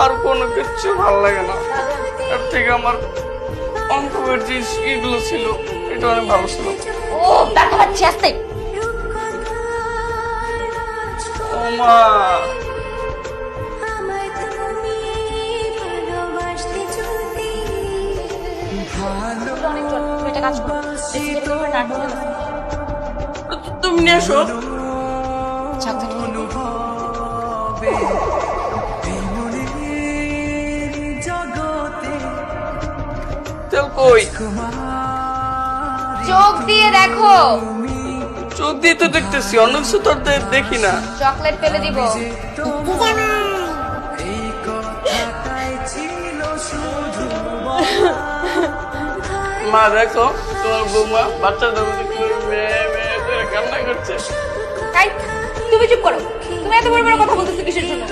আর কোনো কিছু ভালো লাগে না। এর থেকে আমার অঙ্কের যে এগুলো ছিল এটা অনেক ভালো ছিল। ও ব্যথা পাচ্ছি আস্তে। ও মা, তুমি নিয়ে এসো। তেল কই? চোখ দিয়ে দেখো। চোখ দিয়ে তো দেখতেছি, অন্য কিছু তো আর দেখি না। চকলেট ফেলে দিব। মা দেখো, তোমার বৌমা বাচ্চাদের মধ্যে মেয়ে মেয়ে করে কান্না করছে। তুমি চুপ করো। তুমি এত বড় বড় কথা বলতেছো কিসের জন্য?